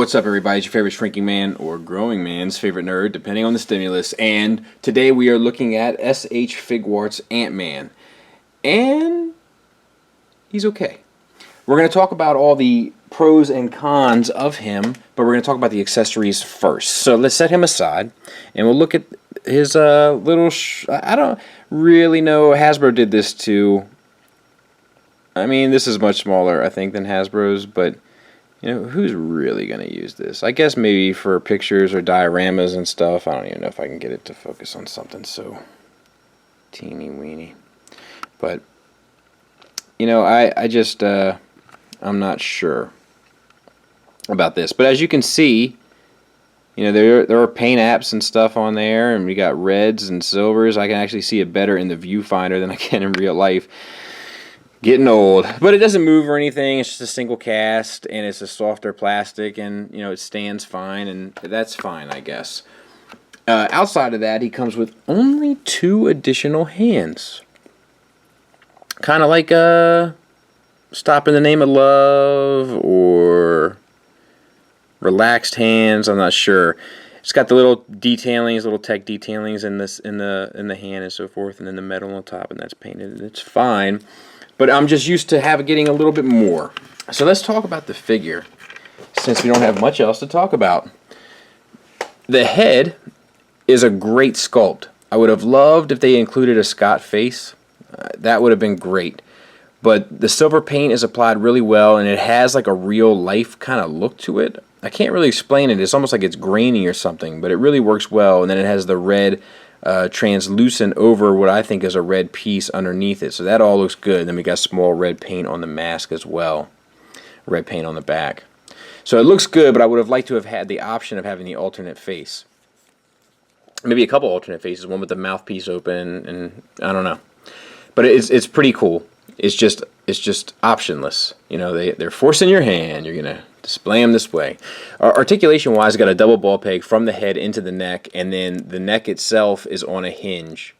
What's up, everybody? It's your favorite shrinking man or growing man's favorite nerd, depending on the stimulus. And today we are looking at Sh Figuarts Antman. And he's okay. We're going to talk about all the pros and cons of him, but we're going to talk about the accessories first. So let's set him aside, and we'll look at his little... I don't really know. Hasbro did this too. I mean, this is much smaller, I think, than Hasbro's, but... you know, who's really going to use this? I guess maybe for pictures or dioramas and stuff. I don't even know if I can get it to focus on something so teeny weeny. But, you know, I just, I'm not sure about this. But as you can see, you know, there are paint apps and stuff on there, and we got reds and silvers. I can actually see it better in the viewfinder than I can in real life. Getting old, but it doesn't move or anything. It's just a single cast, and it's a softer plastic, and you know it stands fine, and that's fine, I guess. Outside of that, he comes with only 2 additional hands, kind of like "Stop in the Name of Love" or "Relaxed Hands." I'm not sure. It's got the little detailings, little tech detailings in the hand and so forth, and then the metal on top, and that's painted. It's fine. But I'm just used to getting a little bit more. So let's talk about the figure, since we don't have much else to talk about. The head is a great sculpt. I would have loved if they included a Scott face. That would have been great. But the silver paint is applied really well, and it has like a real life kind of look to it. I can't really explain it. It's almost like it's grainy or something, but it really works well. And then it has the red translucent over what I think is a red piece underneath it, so that all looks good. Then we got small red paint on the mask as well, red paint on the back, so it looks good. But I would have liked to have had the option of having the alternate face, maybe a couple alternate faces, one with the mouthpiece open, and I don't know, but it's pretty cool. It's just optionless. You know, they're forcing your hand. You're gonna display them this way. Articulation wise, got a double ball peg from the head into the neck, and then the neck itself is on a hinge.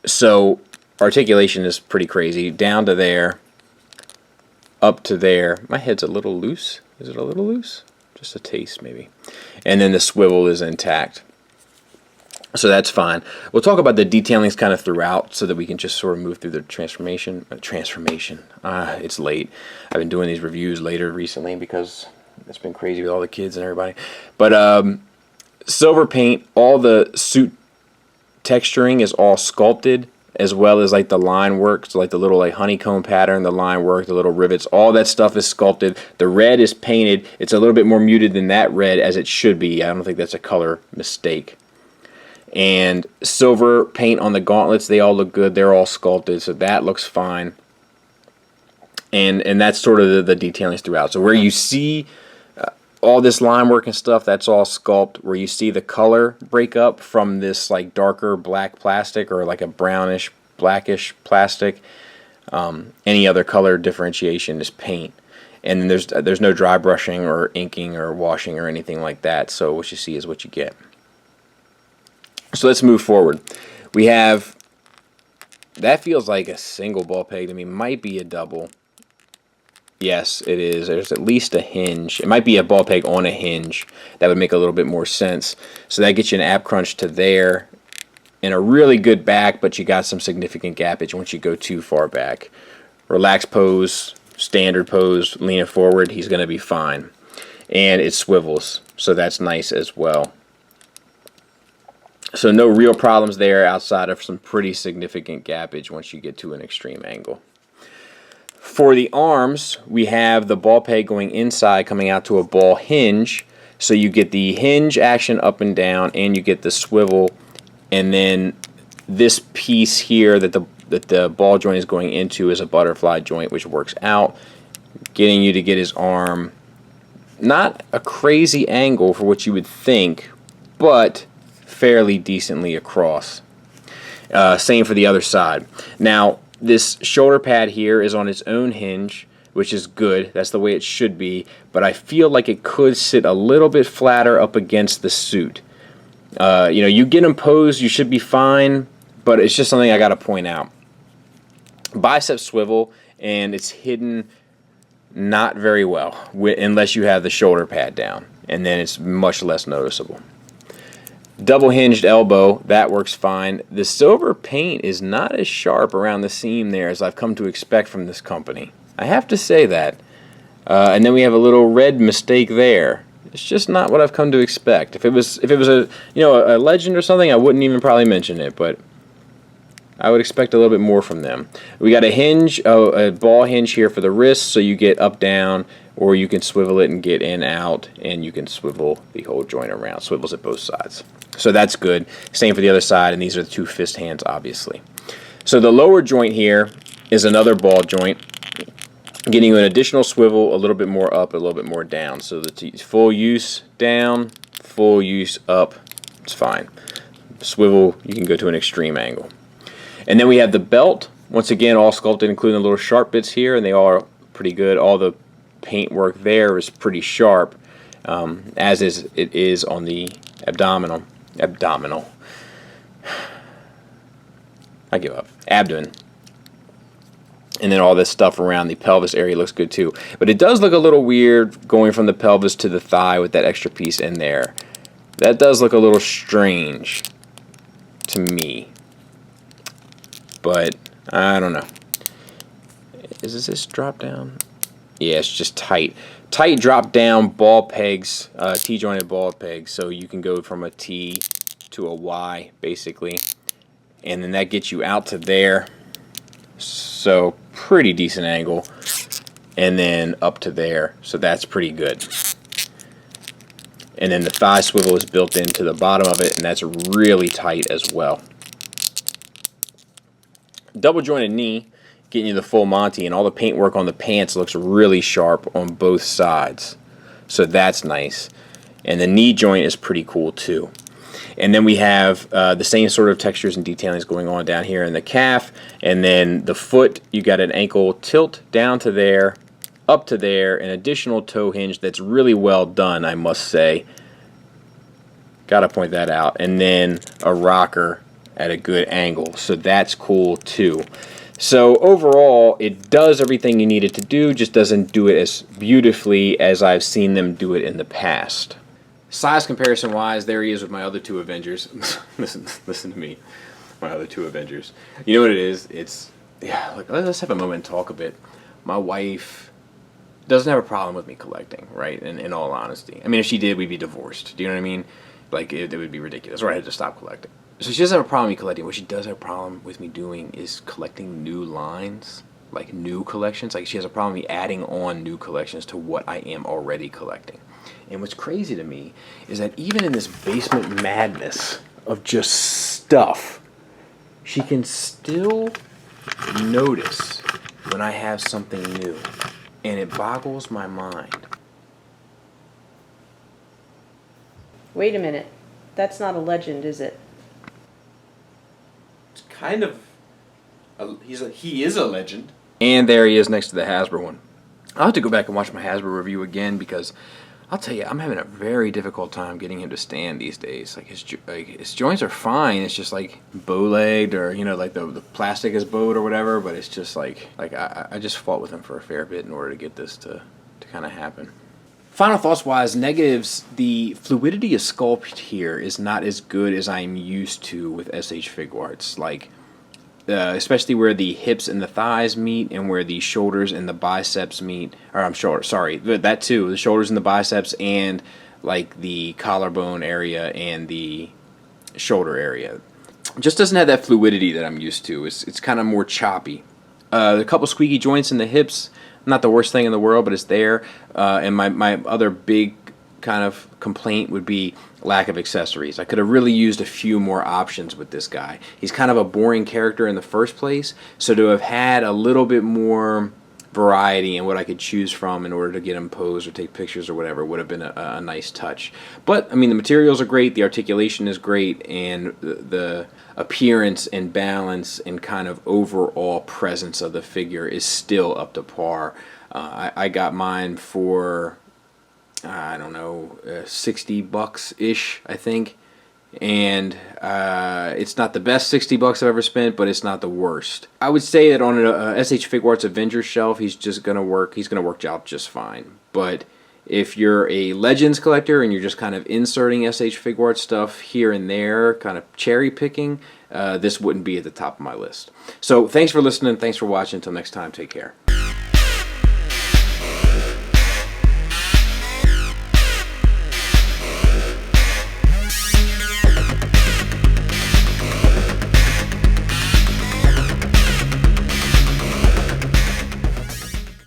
So articulation is pretty crazy. Down to there, up to there. My head's a little loose. Is it a little loose? Just a taste maybe. And then the swivel is intact. So that's fine. We'll talk about the detailings kind of throughout so that we can just sort of move through the transformation. It's late. I've been doing these reviews later recently because it's been crazy with all the kids and everybody. But silver paint, all the suit texturing is all sculpted, as well as like the line work. So like the little like honeycomb pattern, the line work, the little rivets, all that stuff is sculpted. The red is painted. It's a little bit more muted than that red, as it should be. I don't think that's a color mistake. And silver paint on the gauntlets, they all look good. They're all sculpted, so that looks fine. And that's sort of the detailings throughout. So where you see all this line work and stuff, that's all sculpt. Where you see the color break up from this like darker black plastic or like a brownish, blackish plastic, any other color differentiation is paint. And then there's no dry brushing or inking or washing or anything like that. So what you see is what you get. So let's move forward. We have, that feels like a single ball peg to me. Might be a double. Yes, it is. There's at least a hinge. It might be a ball peg on a hinge. That would make a little bit more sense. So that gets you an ab crunch to there. And a really good back, but you got some significant gappage once you go too far back. Relaxed pose, standard pose, lean it forward, he's going to be fine. And it swivels, so that's nice as well. So no real problems there outside of some pretty significant gappage once you get to an extreme angle. For the arms, we have the ball peg going inside, coming out to a ball hinge. So you get the hinge action up and down, and you get the swivel. And then this piece here that the ball joint is going into is a butterfly joint, which works out, getting you to get his arm not a crazy angle for what you would think, but fairly decently across. Same for the other side. Now, this shoulder pad here is on its own hinge, which is good. That's the way it should be. But I feel like it could sit a little bit flatter up against the suit. You know, you get them posed, you should be fine. But it's just something I got to point out. Bicep swivel, and it's hidden not very well, unless you have the shoulder pad down, and then it's much less noticeable. Double hinged elbow, that works fine. The silver paint is not as sharp around the seam there as I've come to expect from this company. I have to say that. And then we have a little red mistake there. It's just not what I've come to expect. If it was a a legend or something, I wouldn't even probably mention it, but I would expect a little bit more from them. We got a hinge, a ball hinge here for the wrist, so you get up, down, or you can swivel it and get in, out, and you can swivel the whole joint around. Swivels at both sides. So that's good. Same for the other side, and these are the two fist hands, obviously. So the lower joint here is another ball joint, getting you an additional swivel, a little bit more up, a little bit more down. So the full use down, full use up, it's fine. Swivel, you can go to an extreme angle. And then we have the belt, once again all sculpted, including the little sharp bits here, and they all are pretty good. All the paint work there is pretty sharp, as it is on the abdominal. I give up. Abdomen. And then all this stuff around the pelvis area looks good too. But it does look a little weird going from the pelvis to the thigh with that extra piece in there. That does look a little strange to me. But I don't know. Is this drop down? Yeah, it's just tight. Tight drop down ball pegs, T-jointed ball pegs. So you can go from a T to a Y basically. And then that gets you out to there. So pretty decent angle. And then up to there. So that's pretty good. And then the thigh swivel is built into the bottom of it, and that's really tight as well. Double jointed knee, getting you the full Monty, and all the paintwork on the pants looks really sharp on both sides. So that's nice. And the knee joint is pretty cool too. And then we have the same sort of textures and detailings going on down here in the calf. And then the foot, you got an ankle tilt down to there, up to there, an additional toe hinge that's really well done, I must say. Gotta point that out. And then a rocker at a good angle. So that's cool too. So overall, it does everything you need it to do, just doesn't do it as beautifully as I've seen them do it in the past. Size comparison wise, there he is with my other two Avengers. listen to me. My other two Avengers. You know what it is? It's, yeah, like, let's have a moment and talk a bit. My wife doesn't have a problem with me collecting, right? In all honesty. I mean, if she did, we'd be divorced. Do you know what I mean? Like, it would be ridiculous, or I had to stop collecting. So she doesn't have a problem with me collecting. What she does have a problem with me doing is collecting new lines, like new collections. Like, she has a problem with me adding on new collections to what I am already collecting. And what's crazy to me is that even in this basement madness of just stuff, she can still notice when I have something new. And it boggles my mind. Wait a minute. That's not a legend, is it? It's kind of... he is a legend. And there he is next to the Hasbro one. I'll have to go back and watch my Hasbro review again because I'll tell you, I'm having a very difficult time getting him to stand these days. Like his joints are fine. It's just like bow-legged, or like the plastic is bowed or whatever. But it's just like I just fought with him for a fair bit in order to get this to kind of happen. Final thoughts wise, negatives. The fluidity of sculpt here is not as good as I'm used to with SH Figuarts. Like, especially where the hips and the thighs meet, and where the shoulders and the biceps meet. Or that too. The shoulders and the biceps, and like the collarbone area and the shoulder area. It just doesn't have that fluidity that I'm used to. It's kind of more choppy. A couple squeaky joints in the hips. Not the worst thing in the world, but it's there. And my other big kind of complaint would be lack of accessories. I could have really used a few more options with this guy. He's kind of a boring character in the first place, so to have had a little bit more variety in what I could choose from in order to get him posed or take pictures or whatever would have been a nice touch. But, I mean, the materials are great, the articulation is great, and the appearance and balance and kind of overall presence of the figure is still up to par. I got mine for, I don't know, $60-ish, I think. and it's not the best $60 I've ever spent, but it's not the worst. I would say that on a SH Figuarts Avengers shelf, he's gonna work out just fine. But if you're a Legends collector and you're just kind of inserting SH Figuarts stuff here and there, kind of cherry picking, this wouldn't be at the top of my list. So thanks for listening. Thanks for watching. Until next time, take care.